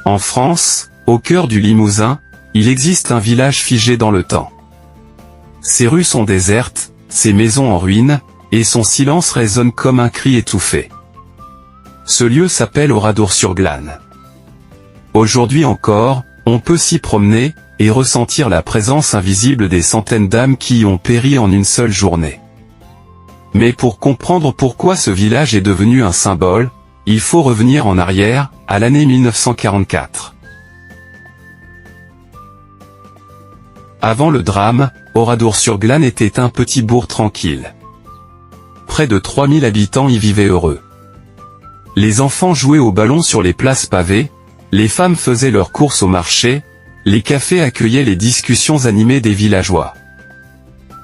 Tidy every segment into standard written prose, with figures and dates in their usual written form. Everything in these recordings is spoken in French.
En France, au cœur du Limousin, il existe un village figé dans le temps. Ses rues sont désertes, ses maisons en ruine, et son silence résonne comme un cri étouffé. Ce lieu s'appelle Oradour-sur-Glane. Aujourd'hui encore, on peut s'y promener, et ressentir la présence invisible des centaines d'âmes qui y ont péri en une seule journée. Mais pour comprendre pourquoi ce village est devenu un symbole, il faut revenir en arrière, à l'année 1944. Avant le drame, Oradour-sur-Glane était un petit bourg tranquille. Près de 3000 habitants y vivaient heureux. Les enfants jouaient au ballon sur les places pavées, les femmes faisaient leurs courses au marché, les cafés accueillaient les discussions animées des villageois.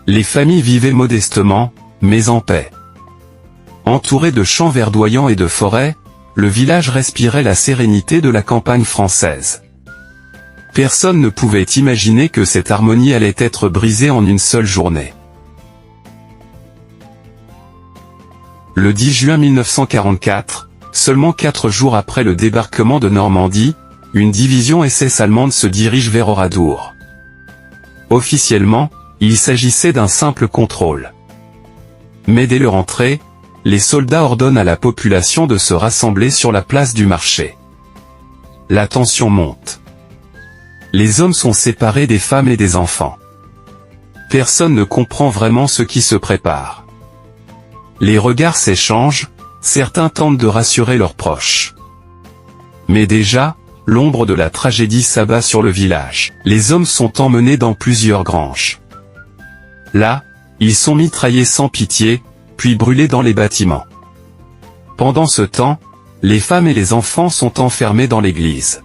Les familles vivaient modestement, mais en paix. Entouré de champs verdoyants et de forêts, le village respirait la sérénité de la campagne française. Personne ne pouvait imaginer que cette harmonie allait être brisée en une seule journée. Le 10 juin 1944, seulement 4 jours après le débarquement de Normandie, une division SS allemande se dirige vers Oradour. Officiellement, il s'agissait d'un simple contrôle. Mais dès leur entrée, les soldats ordonnent à la population de se rassembler sur la place du marché. La tension monte. Les hommes sont séparés des femmes et des enfants. Personne ne comprend vraiment ce qui se prépare. Les regards s'échangent, certains tentent de rassurer leurs proches. Mais déjà, l'ombre de la tragédie s'abat sur le village. Les hommes sont emmenés dans plusieurs granges. Là, ils sont mitraillés sans pitié, puis brûlés dans les bâtiments. Pendant ce temps, les femmes et les enfants sont enfermés dans l'église.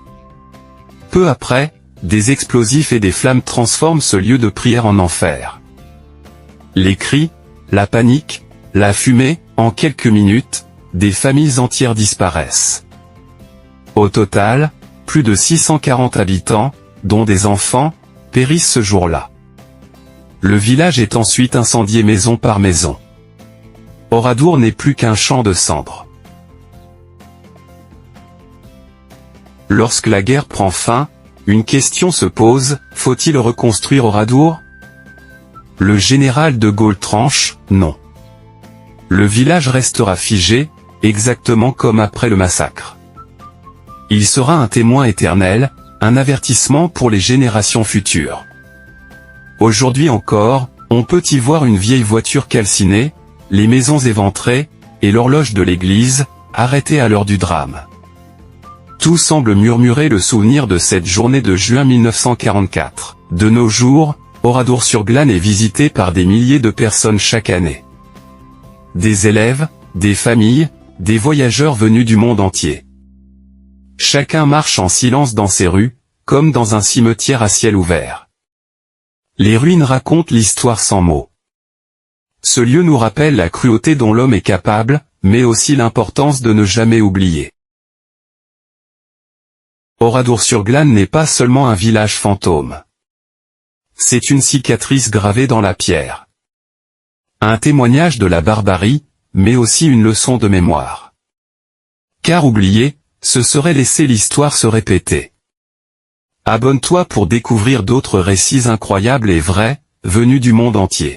Peu après, des explosifs et des flammes transforment ce lieu de prière en enfer. Les cris, la panique, la fumée, en quelques minutes, des familles entières disparaissent. Au total, plus de 640 habitants, dont des enfants, périssent ce jour-là. Le village est ensuite incendié maison par maison. Oradour n'est plus qu'un champ de cendres. Lorsque la guerre prend fin, une question se pose, faut-il reconstruire Oradour? Le général de Gaulle tranche, non. Le village restera figé, exactement comme après le massacre. Il sera un témoin éternel, un avertissement pour les générations futures. Aujourd'hui encore, on peut y voir une vieille voiture calcinée, les maisons éventrées, et l'horloge de l'église, arrêtée à l'heure du drame. Tout semble murmurer le souvenir de cette journée de juin 1944. De nos jours, Oradour-sur-Glane est visité par des milliers de personnes chaque année. Des élèves, des familles, des voyageurs venus du monde entier. Chacun marche en silence dans ces rues, comme dans un cimetière à ciel ouvert. Les ruines racontent l'histoire sans mots. Ce lieu nous rappelle la cruauté dont l'homme est capable, mais aussi l'importance de ne jamais oublier. Oradour-sur-Glane n'est pas seulement un village fantôme. C'est une cicatrice gravée dans la pierre. Un témoignage de la barbarie, mais aussi une leçon de mémoire. Car oublier, ce serait laisser l'histoire se répéter. Abonne-toi pour découvrir d'autres récits incroyables et vrais, venus du monde entier.